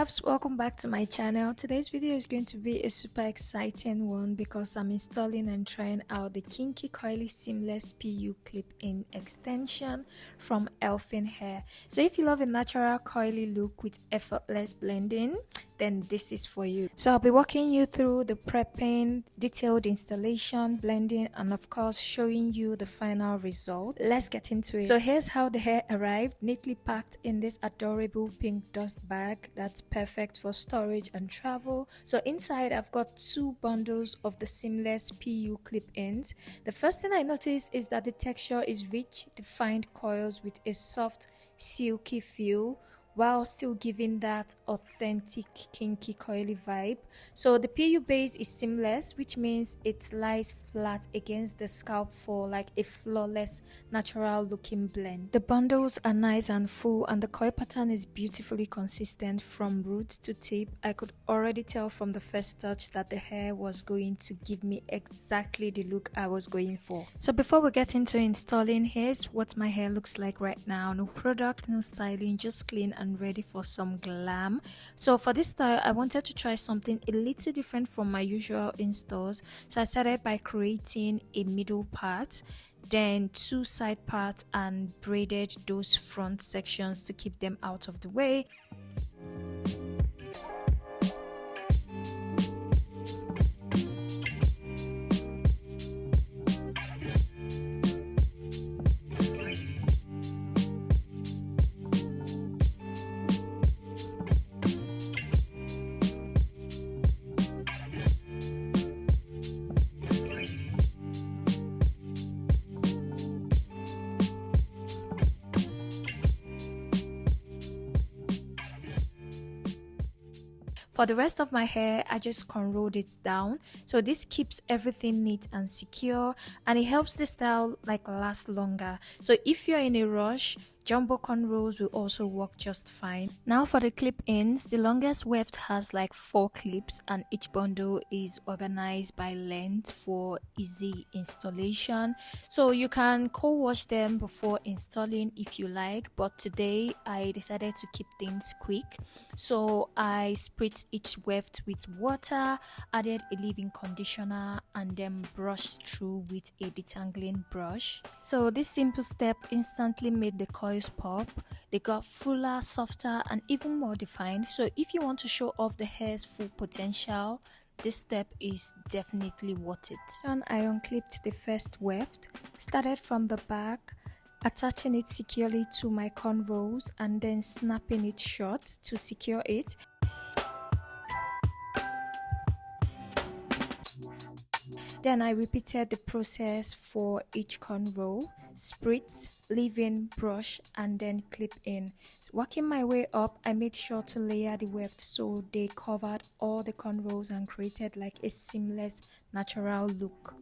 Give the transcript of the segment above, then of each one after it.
loves, welcome back to my channel. Today's video is going to be a super exciting one because I'm installing and trying out the Kinky Curly Seamless PU Clip-In extension from Elfin Hair. So if you love a natural curly look with effortless blending, then this is for you. So I'll be walking you through the prepping, detailed installation, blending, and of course showing you the final result. Let's get into it. So here's how the hair arrived, neatly packed in this adorable pink dust bag that's perfect for storage and travel. So inside I've got two bundles of the seamless PU clip-ins. The first thing I noticed is that the texture is rich, defined coils with a soft, silky feel, while still giving that authentic kinky coily vibe. So the PU base is seamless, which means it lies flat against the scalp for like a flawless natural looking blend. The bundles are nice and full, and the coil pattern is beautifully consistent from root to tip. I could already tell from the first touch that the hair was going to give me exactly the look I was going for. So before we get into installing, here's what my hair looks like right now. No product, no styling, just clean and ready for some glam. So for this style, I wanted to try something a little different from my usual installs. So I started by creating a middle part, then two side parts, and braided those front sections to keep them out of the way. For the rest of my hair, I just cornrowed it down. So this keeps everything neat and secure, and it helps the style like last longer. So if you're in a rush, jumbo cornrows will also work just fine. Now for the clip-ins, the longest weft has like 4 clips, and each bundle is organized by length for easy installation. So you can co-wash them before installing if you like, but today I decided to keep things quick. So I spritzed each weft with water, added a leave-in conditioner, and then brushed through with a detangling brush. So this simple step instantly made the coils pop. They got fuller, softer, and even more defined. So if you want to show off the hair's full potential, this step is definitely worth it. And I unclipped the first weft, started from the back, attaching it securely to my cornrows and then snapping it short to secure it. Then I repeated the process for each cornrow, spritz, leave-in, brush, and then clip in. Working my way up, I made sure to layer the weft so they covered all the cornrows and created like a seamless, natural look.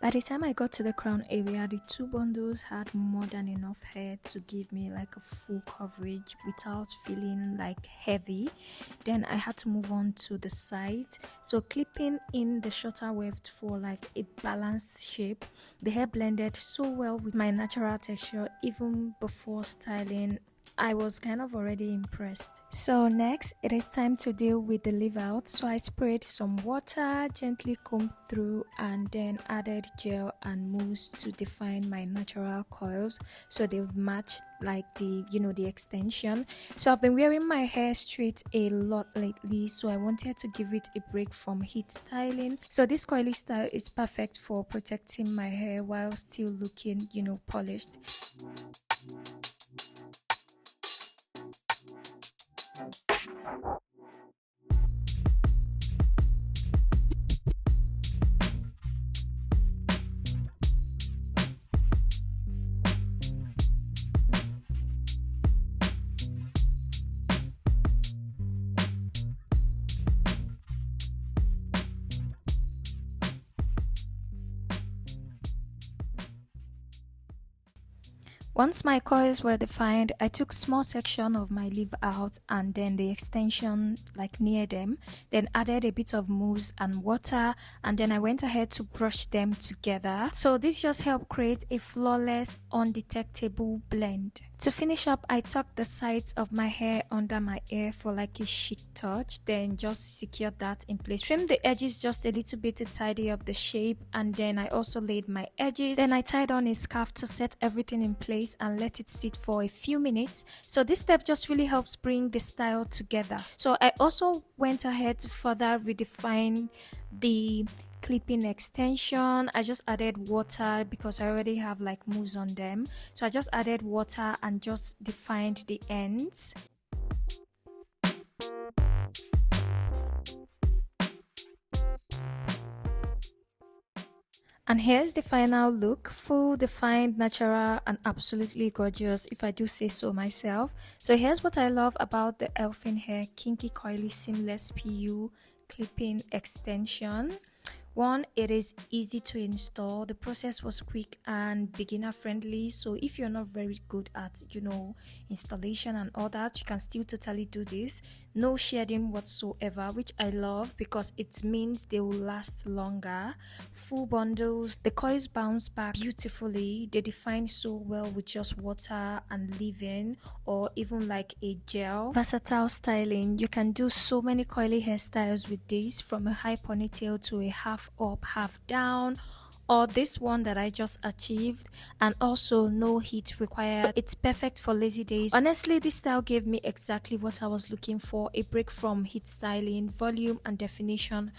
By the time I got to the crown area, the two bundles had more than enough hair to give me like a full coverage without feeling like heavy. Then I had to move on to the side. So clipping in the shorter weft for like a balanced shape. The hair blended so well with my natural texture even before styling. I was kind of already impressed. So next, it is time to deal with the leave out. So I sprayed some water, gently combed through, and then added gel and mousse to define my natural coils so they would match like the extension. So I've been wearing my hair straight a lot lately, so I wanted to give it a break from heat styling. So this coily style is perfect for protecting my hair while still looking polished. Once my coils were defined, I took small section of my leave out and then the extension like near them, then added a bit of mousse and water, and then I went ahead to brush them together. So this just helped create a flawless, undetectable blend. To finish up, I tucked the sides of my hair under my ear for like a chic touch, then just secured that in place. Trimmed the edges just a little bit to tidy up the shape, and then I also laid my edges. Then I tied on a scarf to set everything in place and let it sit for a few minutes. So this step just really helps bring the style together. So I also went ahead to further redefine the clipping extension. I just added water because I already have like mousse on them, so I just added water and just defined the ends. And here's the final look, full, defined, natural, and absolutely gorgeous, if I do say so myself. So here's what I love about the Elfin Hair Kinky Curly Seamless PU Clipping Extension. One, it is easy to install. The process was quick and beginner friendly. So if you're not very good at, installation and all that, you can still totally do this. No shedding whatsoever, which I love because it means they will last longer. Full bundles, the coils bounce back beautifully. They define so well with just water and leave-in or even like a gel. Versatile styling, you can do so many coily hairstyles with this, from a high ponytail to a half up, half down, or this one that I just achieved, and also no heat required. It's perfect for lazy days. Honestly, this style gave me exactly what I was looking for, a break from heat styling, volume and definition,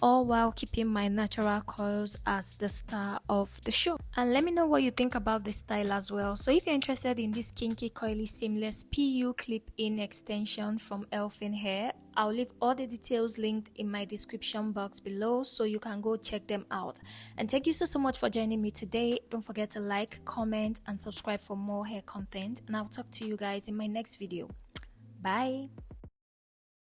all while keeping my natural coils as the star of the show. And let me know what you think about this style as well. So if you're interested in this kinky coily seamless PU clip-in extension from Elfin Hair, I'll leave all the details linked in my description box below so you can go check them out. And thank you so much for joining me today. Don't forget to like, comment and subscribe for more hair content, and I'll talk to you guys in my next video. Bye.